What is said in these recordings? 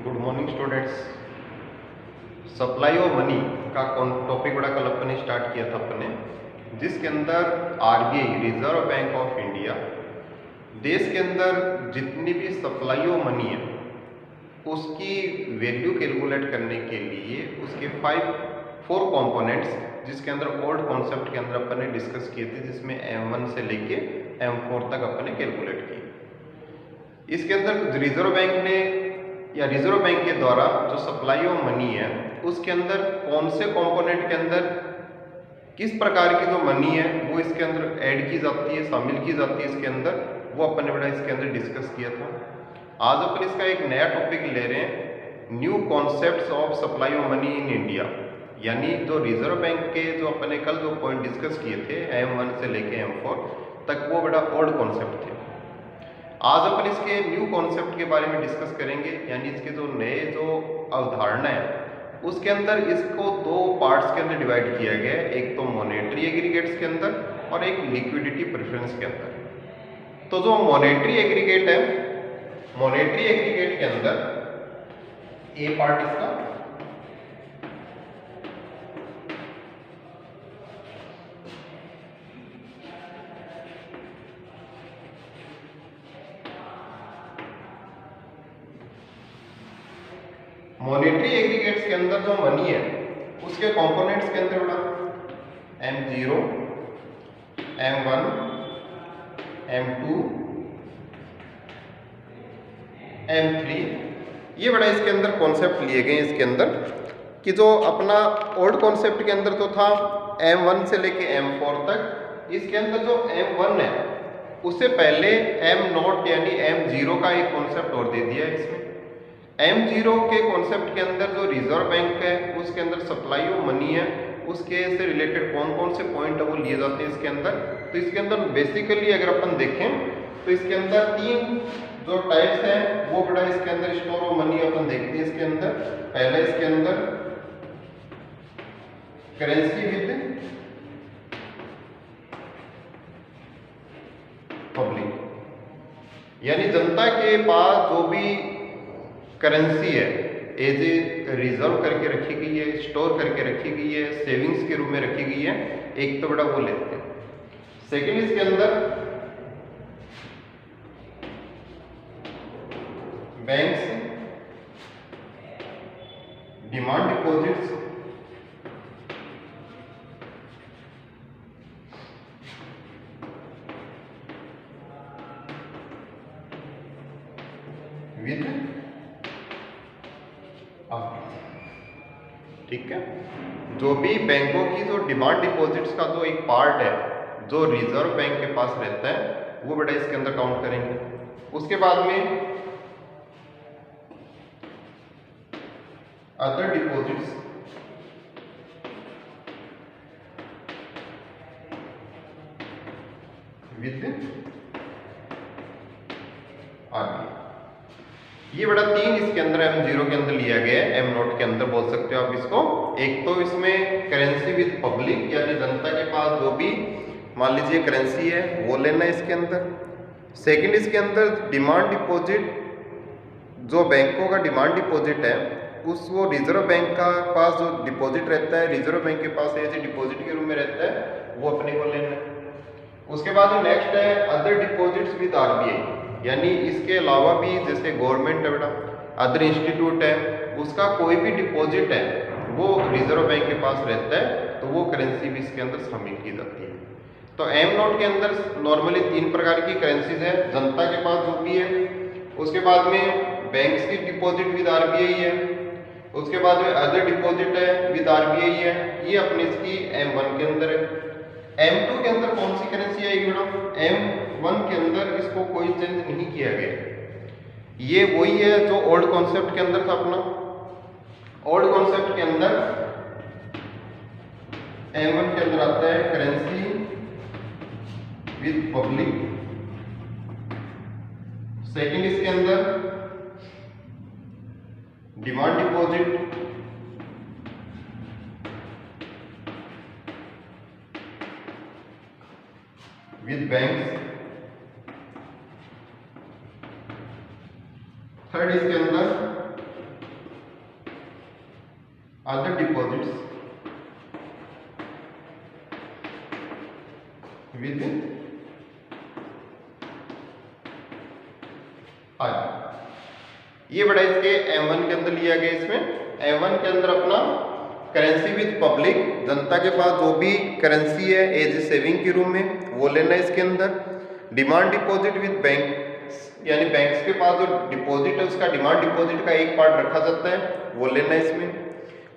Good morning students. Supply of money का topic बड़ा कल अपन ने स्टार्ट किया था अपने, जिसके अंदर RBI reserve bank of India देश के अंदर जितनी भी सप्लाई ऑफ मनी है उसकी वैल्यू कैलकुलेट करने के लिए उसके फोर कंपोनेंट्स, जिसके अंदर ओल्ड कॉन्सेप्ट के अंदर अपन ने डिस्कस किए थे, जिसमें M1 से लेके M4 तक अपन ने कैलकुलेट किए। इसके अंदर रिजर्व बैंक ने या रिजर्व बैंक के द्वारा जो सप्लाई ऑफ मनी है उसके अंदर कौन से कंपोनेंट के अंदर किस प्रकार की जो मनी है वो इसके अंदर ऐड की जाती है, शामिल की जाती है इसके अंदर, वो अपन ने बड़ा इसके अंदर डिस्कस किया था। आज अपन इसका एक नया टॉपिक ले रहे हैं, new concepts of supply of money in India. यानी जो रिजर्व बैंक के जो अपन ने कल जो पॉइंट डिस्कस किए थे M1 से लेके M4 तक, वो बड़ा ओल्ड कॉन्सेप्ट थे। आज अपन इसके न्यू कॉन्सेप्ट के बारे में डिस्कस करेंगे, यानी इसके जो नए जो अवधारणा है उसके अंदर इसको दो पार्ट्स के अंदर डिवाइड किया गया है, एक तो मॉनेटरी एग्रीगेट्स के अंदर और एक लिक्विडिटी प्रेफरेंस के अंदर। तो जो मॉनेटरी एग्रीगेट है, मॉनेटरी एग्रीगेट के अंदर ए पार्ट इसका मॉनेटरी एग्रीगेट्स के अंदर जो मनी है उसके कंपोनेंट्स के अंदर बड़ा M0, M1, M2, M3, ये बड़ा इसके अंदर कॉन्सेप्ट लिए गए हैं। इसके अंदर कि जो अपना ओल्ड कॉन्सेप्ट के अंदर तो था M1 से लेके M4 तक, इसके अंदर जो M1 है उससे पहले M0 यानी M0 का एक कॉन्सेप्ट और दे दिया है इसमें। M0 के कॉन्सेप्ट के अंदर जो रिजर्व बैंक है उसके अंदर सप्लाई ऑफ मनी है, उसके से रिलेटेड कौन कौन से पॉइंट है वो लिए जाते हैं इसके अंदर। तो इसके अंदर बेसिकली अगर अपन देखें तो इसके अंदर तीन जो टाइप्स हैं वो बड़ा इसके अंदर स्टोर ऑफ मनी अपन देखते हैं। इसके अंदर पहले इसके अंदर करेंसी विद पब्लिक, यानी जनता के पास जो भी करेंसी है एज ए रिजर्व करके रखी गई है, स्टोर करके रखी गई है, सेविंग्स के रूप में रखी गई है, एक तो बड़ा वो लेते हैं। सेकंड इसके अंदर बैंक्स डिमांड डिपॉजिट्स विद, ठीक है। जो भी बैंकों की जो डिमांड डिपॉजिट्स का जो एक पार्ट है जो रिजर्व बैंक के पास रहता है वो बड़ा इसके अंदर काउंट करेंगे। उसके बाद में अदर डिपॉजिट्स विद आरबीआई, ये बड़ा तीन इसके अंदर M0 के अंदर लिया गया है, M0 के अंदर बोल सकते हो आप इसको। एक तो इसमें करेंसी विद पब्लिक, यानी जनता के पास जो भी मान लीजिए करेंसी है वो लेना है इसके अंदर। सेकंड इसके अंदर डिमांड डिपॉजिट, जो बैंकों का डिमांड डिपॉजिट है उस वो रिजर्व बैंक का पास जो डिपॉजिट रहता है, रिजर्व बैंक के पास ऐसे डिपॉजिट के रूप में रहता है, वो अपने को लेना है। उसके बाद नेक्स्ट है अदर डिपॉजिट्स विद आरबीआई, यानी इसके अलावा भी जैसे गवर्नमेंट है बेटा, अदर इंस्टीट्यूट है, उसका कोई भी डिपॉजिट है वो रिजर्व बैंक के पास रहता है, तो वो करेंसी भी इसके अंदर शामिल की जाती है। तो M0 के अंदर नॉर्मली तीन प्रकार की करेंसीज है, जनता के पास जो भी है, उसके बाद में बैंक्स की डिपॉजिट विद आरबीआई है, उसके बाद में अदर डिपॉजिट है विद आरबीआई है, ये अपनी इसकी M1 के अंदर है। M2 के अंदर कौन सी करेंसी आएगी बेटा? M1 के अंदर इसको कोई चेंज नहीं किया गया, ये वही है जो ओल्ड कॉन्सेप्ट के अंदर था अपना। ओल्ड कॉन्सेप्ट के अंदर M1 के अंदर आता है करेंसी विद पब्लिक, सेकंड इसके अंदर demand deposit with banks, third इसके अंदर अदर डिपॉजिट्स विद ये बड़ा इसके M1 के अंदर लिया गया। इसमें M1 के अंदर अपना करेंसी विद पब्लिक, जनता के पास जो भी करेंसी है एज ए सेविंग के रूप में वो लेना है इसके अंदर। डिमांड डिपॉजिट विद बैंक, यानी बैंक्स के पास जो डिपॉजिट है उसका डिमांड डिपॉजिट का एक पार्ट रखा जाता है, वो लेना है इसमें।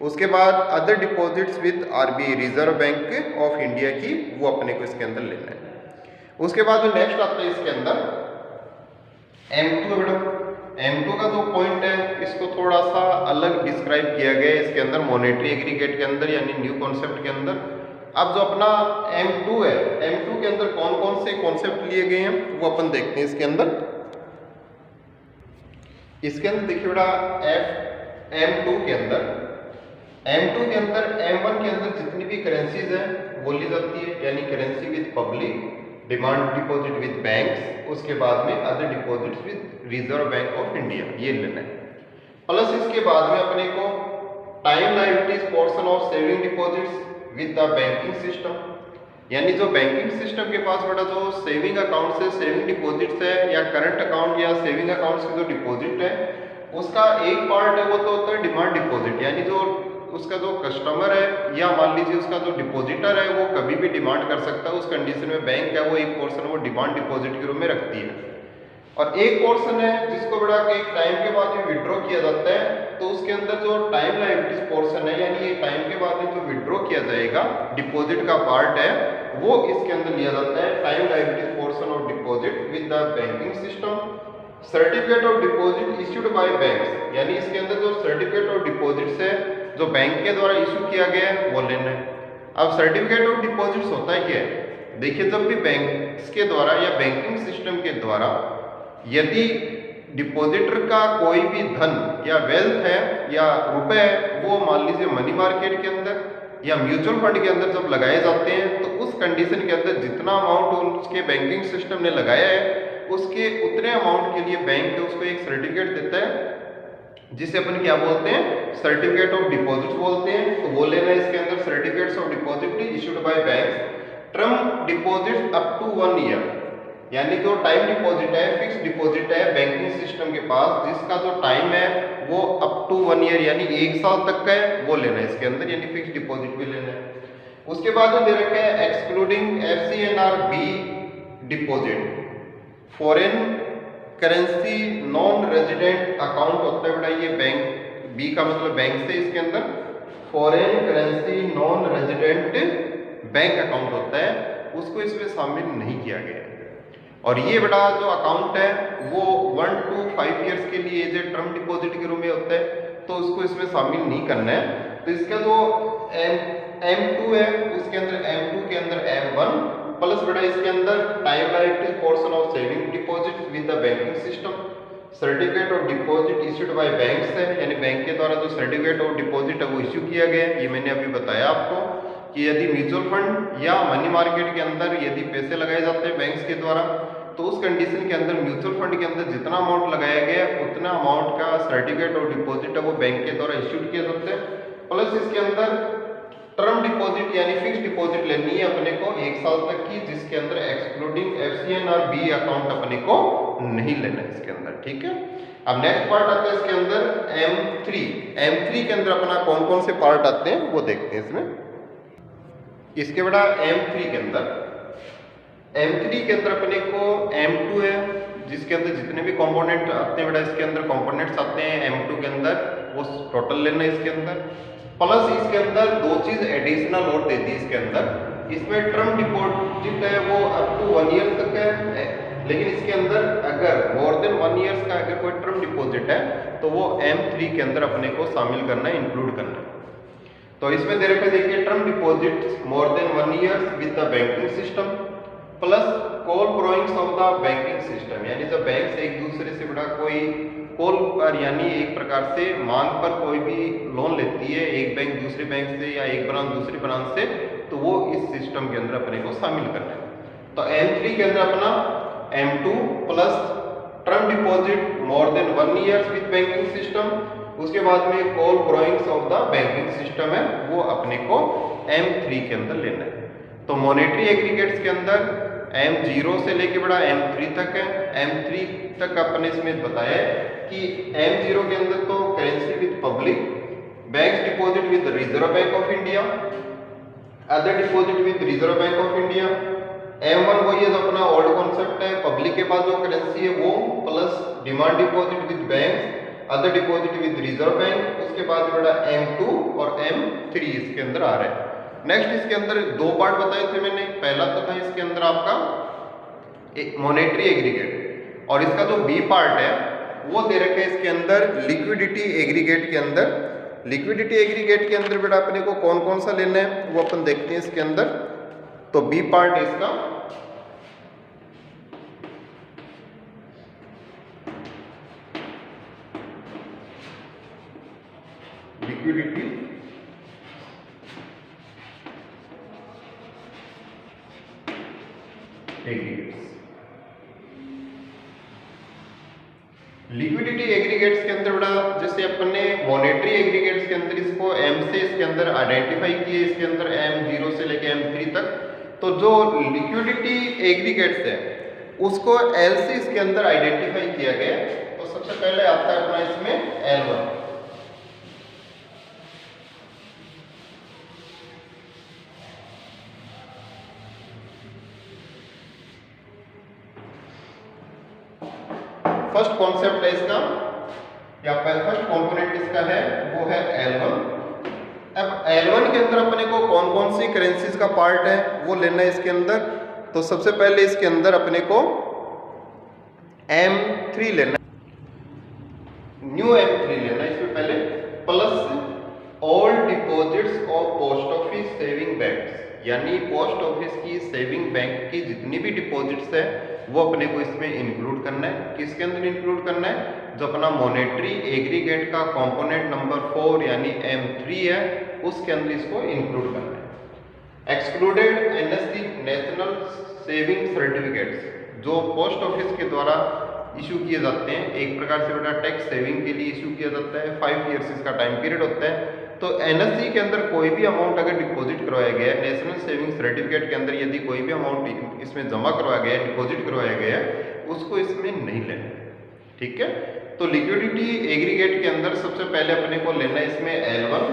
उसके बाद other deposits with RBI, reserve bank of India की, वो अपने को इसके अंदर लेना है। उसके बाद जो नेक्स्ट आता है इसके अंदर M2 है बेटा। M2 का जो पॉइंट है इसको थोड़ा सा अलग डिस्क्राइब किया गया है इसके अंदर, मॉनेटरी एग्रीगेट के अंदर, यानी न्यू कॉन्सेप्ट के अंदर। अब जो अपना M2 है, M2 के अंदर कौन कौन से कॉन्सेप्ट लिए गए हैं वो अपन देखते हैं इसके अंदर। इसके अंदर देखिए बेटा M2 के अंदर M1 के अंदर जितनी भी करेंसीज हैं वो ली जाती है, यानी currency with public, demand deposit with banks, उसके बाद में other deposits with reserve bank of India, ये लेना है। प्लस इसके बाद में अपने को time liabilities portion of saving deposits with the banking system, यानी जो बैंकिंग सिस्टम के पास बड़ा जो सेविंग अकाउंट से सेविंग डिपॉजिट्स है या करंट अकाउंट या सेविंग अकाउंट से जो डिपॉजिट है उसका एक पार्ट है वो तो होता है डिमांड डिपॉजिट, यानी जो उसका जो कस्टमर है या मान लीजिए उसका जो डिपॉजिटर है वो कभी भी डिमांड कर सकता है, उस कंडीशन में बैंक है वो एक पोर्शन वो डिमांड डिपॉजिट के रूप में रखती है। और एक पोर्शन है जिसको बड़ा एक टाइम के बाद में विड्रॉ किया जाता है, तो उसके अंदर जो टाइम लायबिलिटीज पोर्शन है, यानी ये टाइम के बाद में जो विड्रॉ किया जाएगा डिपॉजिट का पार्ट है वो इसके अंदर लिया जाता है time liabilities portion of deposit with the banking system. Certificate of deposit issued by banks, यानी इसके अंदर जो सर्टिफिकेट ऑफ डिपॉजिट्स है जो बैंक के द्वारा इशू किया गया है वो लेना है। अब सर्टिफिकेट ऑफ डिपॉजिट्स होता है क्या है, देखिए जब भी बैंक्स के द्वारा या बैंकिंग सिस्टम के द्वारा यदि डिपॉजिटर का कोई भी धन या वेल्थ है या रुपए है वो मान लीजिए मनी मार्केट के अंदर या म्यूचुअल फंड के अंदर जब लगाए जाते हैं, तो उस कंडीशन के अंदर जितना अमाउंट उसके बैंकिंग सिस्टम ने लगाया है उसके उतने अमाउंट के लिए बैंक उसको एक सर्टिफिकेट देता है जिसे अपन क्या बोलते हैं, सर्टिफिकेट ऑफ डिपॉजिट बोलते हैं। तो वो लेना है इसके अंदर certificates of deposit issued by banks. Term deposit up to 1 year, यानी जो टाइम डिपॉजिट है फिक्स डिपॉजिट है बैंकिंग सिस्टम के पास जिसका जो टाइम है वो अप टू 1 ईयर यानी 1 साल तक का है, वो लेना है इसके अंदर, यानी फिक्स डिपॉजिट भी लेना है। उसके बाद दे रखे हैं excluding FCNR-B deposit, foreign currency non resident account होता है बेटा, ये बैंक बी का मतलब बैंक से, इसके अंदर foreign currency non resident bank account होता है, उसको इसमें शामिल नहीं किया गया है। और ये बेटा जो अकाउंट है वो 1 to 5 ईयर्स के लिए एज ए टर्म डिपॉजिट के रूप में होता है, तो उसको इसमें शामिल नहीं करना है। तो इसका जो M2 है उसके अंदर M2 के अंदर M1 प्लस बेटा इसके अंदर time liabilities portion of saving deposit with the banking system, certificate of deposit issued by banks है, यानी बैंक के द्वारा जो सर्टिफिकेट ऑफ डिपॉजिट है वो इश्यू किया गया है। ये मैंने अभी बताया आपको कि यदि म्यूचुअल फंड या मनी मार्केट के अंदर यदि पैसे लगाए जाते हैं बैंक्स के द्वारा, तो उस कंडीशन के अंदर म्यूचुअल फंड के अंदर जितना अमाउंट लगाया गया है उतना अमाउंट का सर्टिफिकेट ऑफ डिपॉजिट है वो बैंक के द्वारा इश्यूड किए जाते हैं। प्लस इसके अंदर टर्म डिपॉजिट यानी फिक्स डिपॉजिट लेनी है अपने को 1 साल तक की, जिसके अंदर एक्सक्लूडिंग FCNR-B अकाउंट अपने को नहीं लेना है इसके अंदर, ठीक है। अब नेक्स्ट पार्ट आता है इसके अंदर M3 के अंदर अपना कौन कौन से पार्ट आते हैं वो देखते हैं इसमें। इसके बड़ा M3 के अंदर अपने को M2 है जिसके अंदर जितने भी कंपोनेंट आते हैं बेटा इसके अंदर कंपोनेंट्स आते हैं M2 के अंदर, वो टोटल लेना है इसके अंदर। प्लस इसके अंदर 2 चीज एडिशनल और दे दी इसके अंदर, इसमें टर्म डिपॉजिट है वो अप टू 1 ईयर तक है, लेकिन इसके अंदर अगर मोर देन 1 ईयर्स का अगर कोई टर्म डिपॉजिट है तो वो M3 के अंदर अपने को शामिल करना है, इंक्लूड करना है। तो इसमें दे रखे देखिए term deposit more than 1 years with the banking system plus call borrowings of the banking system, यानी जब बैंक से एक दूसरे से बड़ा कोई कॉल पर यानी एक प्रकार से मांग पर कोई भी लोन लेती है एक बैंक दूसरे बैंक से या एक ब्रांच दूसरी ब्रांच से, तो वो इस सिस्टम के अंदर अपने को शामिल करना है। तो M3 के अंदर अपना M2 plus term deposit more than 1 years with banking system उसके बाद में call borrowings of the banking system है वो अपने को M3 के अंदर लेना है। तो मॉनेटरी एग्रीगेट्स के अंदर M0 से लेके बड़ा M3 तक है। M3 तक अपने इसमें बताया कि M0 के अंदर तो currency with public, bank deposit with reserve bank of India, other deposit with reserve bank of India. M1 वही है जो अपना ओल्ड कॉन्सेप्ट है, पब्लिक के पास जो करेंसी है वो, plus demand deposit with bank, other deposit with reserve bank. उसके बाद बड़ा M2 और M3 इसके अंदर आ रहा है। नेक्स्ट इसके अंदर दो पार्ट बताए थे मैंने। पहला तो था इसके अंदर आपका एक मॉनेटरी एग्रीगेट, और इसका जो बी पार्ट है वो दे रखे है इसके अंदर लिक्विडिटी एग्रीगेट के अंदर। लिक्विडिटी एग्रीगेट के अंदर बेटा अपने को कौन कौन सा लेना है वो अपन देखते हैं इसके अंदर। तो बी पार्ट है इसका लिक्विडिटी एग्रीगेट्स। लिक्विडिटी एग्रीगेट्स के अंदर बड़ा जैसे अपन ने मॉनेटरी एग्रीगेट्स के अंदर इसको M से इसके अंदर आइडेंटिफाई किए, इसके अंदर M0 से लेके M3 तक। तो जो लिक्विडिटी एग्रीगेट्स है उसको L से इसके अंदर आइडेंटिफाई किया गया। तो सबसे पहले आता है अपना इसमें L1। फर्स्ट कॉन्सेप्ट है इसका या फर्स्ट कंपोनेंट इसका है वो है L1। अब L1 के अंदर अपने को कौन कौन सी करेंसीज का पार्ट है वो लेना है इसके अंदर। तो सबसे पहले इसके अंदर अपने को M3 लेना है, न्यू M3 लेना है इसमें पहले, plus all deposits of post office saving banks, यानी पोस्ट ऑफिस की सेविंग बैंक की जितनी भी डिपॉजिट्स है वो अपने को इसमें इंक्लूड करना है। किसके अंदर इंक्लूड करना है? जो अपना मॉनेटरी एग्रीगेट का कंपोनेंट नंबर 4 यानी M3 है उसके अंदर इसको इंक्लूड करना है। Excluded NSC national saving certificates जो पोस्ट ऑफिस के द्वारा इशू किए जाते हैं, एक प्रकार से बेटा टैक्स सेविंग के लिए इशू किया जाता है, 5 ईयर्स इसका टाइम पीरियड होता है। तो NSC के अंदर कोई भी अमाउंट अगर डिपॉजिट करवाया गया है, नेशनल सेविंग सर्टिफिकेट के अंदर यदि कोई भी अमाउंट इसमें जमा करवाया गया है, डिपॉजिट करवाया गया है, उसको इसमें नहीं लेना। ठीक है, तो लिक्विडिटी एग्रीगेट के अंदर सबसे पहले अपने को लेना है इसमें L1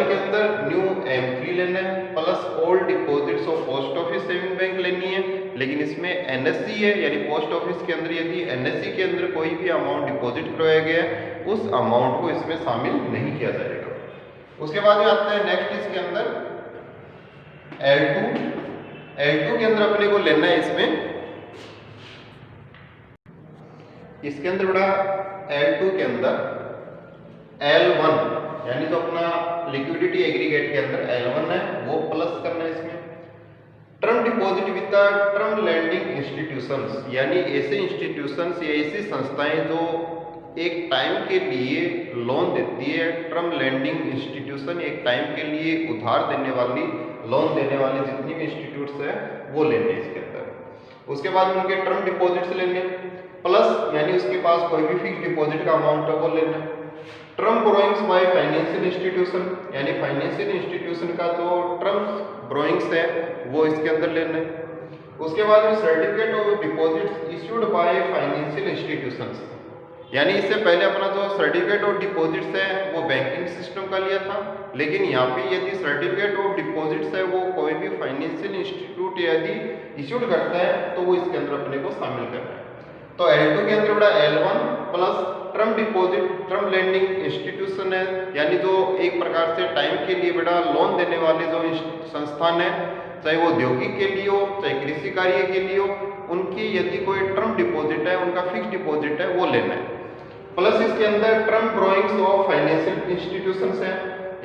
के अंदर न्यू M3 लेना है, plus all deposits of post office saving bank लेनी है। लेकिन इसमें NSC है, यानी पोस्ट ऑफिस के अंदर यदि NSC के अंदर कोई भी अमाउंट डिपॉजिट करवाया गया है उस अमाउंट को इसमें शामिल नहीं किया जाएगा। उसके बाद में आता है नेक्स्ट इसके अंदर L2 के अंदर अपने को लेना है इसके अंदर बड़ा L2 के अंदर L1 यानी तो अपना लिक्विडिटी एग्रीगेट के अंदर L1 है वो प्लस करना है इसमें। Term deposit with the term lending institutions, यानी ऐसे इंस्टीट्यूशंस या ऐसी संस्थाएं जो एक टाइम के लिए लोन देती है। टर्म लैंडिंग इंस्टीट्यूशन एक टाइम के लिए उधार देने वाली, लोन देने वाली जितनी भी इंस्टीट्यूट्स है वो लेने इसके अंदर। उसके बाद उनके टर्म डिपॉजिट्स लेने, प्लस यानी उसके पास कोई भी फिक्स डिपॉजिट का अमाउंट है वो लेना। Term borrowings by financial institution, यानी फाइनेंशियल इंस्टीट्यूशन का जो टर्म बोरोइंग्स है वो इसके अंदर लेना है। उसके बाद में certificate of deposits issued by financial institutions, यानी इससे पहले अपना जो सर्टिफिकेट ऑफ डिपॉजिट्स है वो बैंकिंग सिस्टम का लिया था, लेकिन यहाँ पे यदि सर्टिफिकेट ऑफ डिपॉजिट्स है वो कोई भी फाइनेंशियल इंस्टीट्यूट यदि इश्यूड करता है तो वो इसके अंदर अपने को शामिल करना है। तो L2 के अंदर बड़ा L1 plus term deposit term lending institution है, यानी जो एक प्रकार से टाइम के लिए बड़ा लोन देने वाले जो संस्थान है, चाहे वो औद्योगिक के लिए हो चाहे कृषि कार्य के लिए हो, उनकी यदि कोई टर्म डिपॉजिट है, उनका फिक्स डिपॉजिट है वो लेना है। प्लस इसके अंदर term borrowings of financial institutions है,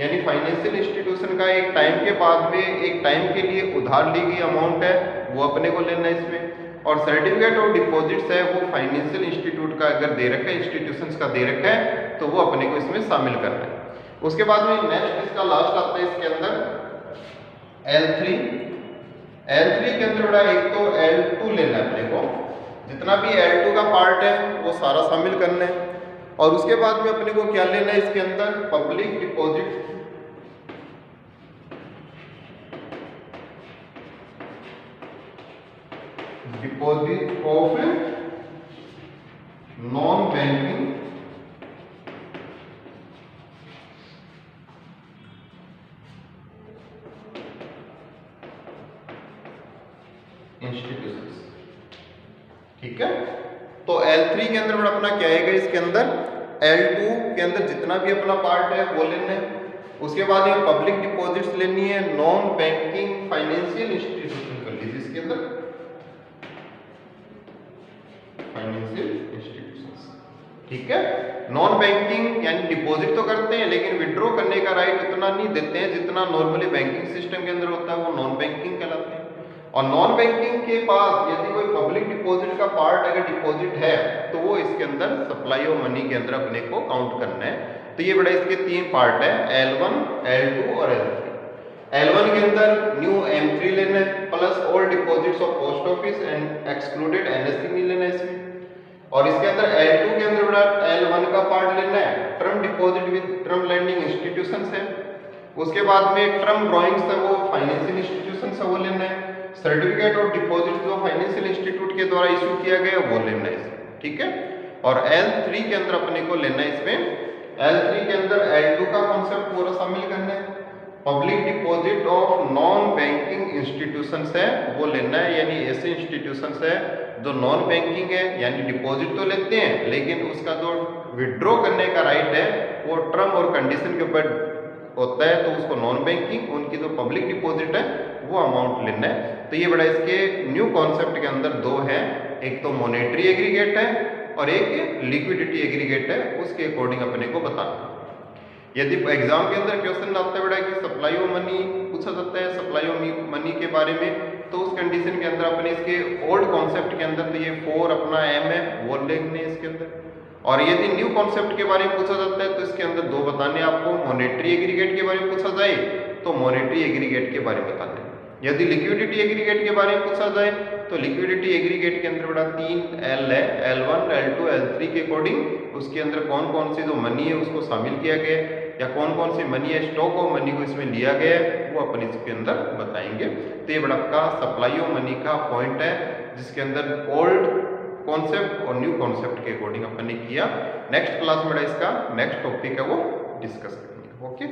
यानी फाइनेंशियल इंस्टीट्यूशन का एक टाइम के बाद में एक टाइम के लिए उधार ली गई अमाउंट है वो अपने को लेना है इसमें। और सर्टिफिकेट ऑफ डिपॉजिट्स है वो फाइनेंशियल इंस्टीट्यूट का अगर दे रखा है, इंस्टीट्यूशंस का दे रखा है तो वो अपने को इसमें शामिल करना है। उसके बाद में नेक्स्ट इसका लास्ट आता है इसके अंदर L3 के अंदर बड़ा एक तो L2 लेना है अपने को, जितना भी L2 का पार्ट है वो सारा शामिल करना है। और उसके बाद में अपने को क्या लेना है इसके अंदर, public deposit of non banking institutions. ठीक है, तो L3 के अंदर अपना क्या आएगा, इसके अंदर L2 के अंदर जितना भी अपना पार्ट है वो लेना है। उसके बाद ये पब्लिक डिपॉजिट्स लेनी है, नॉन बैंकिंग फाइनेंशियल इंस्टीट्यूशन कर लीजिए इसके अंदर, फाइनेंशियल इंस्टीट्यूशंस। ठीक है, नॉन बैंकिंग यानी डिपॉजिट तो करते हैं लेकिन विड्रॉ करने का राइट उतना नहीं देते हैं जितना नॉर्मली बैंकिंग सिस्टम के अंदर होता है, वो नॉन बैंकिंग कहलाते हैं। और नॉन बैंकिंग के पास यदि कोई पब्लिक डिपॉजिट का पार्ट अगर डिपॉजिट है तो वो इसके अंदर सप्लाई ऑफ मनी के अंदर अपने को काउंट करना है। तो ये बड़ा इसके 3 पार्ट है, L1, L2 और L3। L1 के अंदर न्यू M3 लेना है plus all deposits of post office and excluded NSE नहीं लेना है इसमें। और इसके अंदर L2 के अंदर बड़ा L1 का पार्ट लेना है, term deposit with term lending institutions है। उसके बाद में टर्म ड्राइंग्स है वो फाइनेंशियल इंस्टीट्यूशंस है वो लेना है। सर्टिफिकेट ऑफ डिपॉजिट जो फाइनेंशियल इंस्टीट्यूट के द्वारा इशू किया गया वो लेना है इसमें। ठीक है, और L3 के अंदर अपने को लेना है इसमें, L3 के अंदर L2 का कॉन्सेप्ट पूरा शामिल करना है, public deposit of non banking institutions है वो लेना है, यानी ऐसे इंस्टीट्यूशंस है जो नॉन बैंकिंग है यानी डिपॉजिट तो लेते हैं लेकिन उसका जो विड्रॉ करने का राइट है वो टर्म और कंडीशन के ऊपर होता है, तो उसको नॉन बैंकिंग, उनकी जो पब्लिक डिपॉजिट है वो अमाउंट लेना है। तो ये बड़ा इसके न्यू कॉन्सेप्ट के अंदर 2 है, एक तो मॉनेटरी एग्रीगेट है और एक लिक्विडिटी एग्रीगेट है, उसके अकॉर्डिंग अपने को बताना। यदि एग्जाम के अंदर क्वेश्चन आता है बड़ा कि सप्लाई ऑफ मनी पूछा जाता है, सप्लाई ऑफ मनी के बारे में, तो उस कंडीशन के अंदर अपने इसके ओल्ड कॉन्सेप्ट के अंदर तो ये 4 अपना M है वो लेने इसके अंदर। और यदि न्यू कॉन्सेप्ट के बारे में पूछा जाता है तो इसके अंदर 2 बताने आपको, मॉनेटरी एग्रीगेट के बारे में पूछा जाए तो मॉनेटरी एग्रीगेट के बारे में बताने, यदि लिक्विडिटी एग्रीगेट के बारे में पूछा जाए तो लिक्विडिटी एग्रीगेट के अंदर बड़ा 3 L है, L1, L2, L3 के अकॉर्डिंग उसके अंदर कौन कौन सी जो मनी है उसको शामिल किया गया है या कौन कौन सी मनी है, स्टॉक ऑफ मनी को इसमें लिया गया है वो अपन इसके अंदर बताएंगे। तो ये बड़ा आपका सप्लाई ऑफ मनी का पॉइंट है जिसके अंदर ओल्ड कॉन्सेप्ट और न्यू कॉन्सेप्ट के अकॉर्डिंग अपन ने किया। नेक्स्ट क्लास में इसका नेक्स्ट टॉपिक है वो डिस्कस करेंगे। ओके।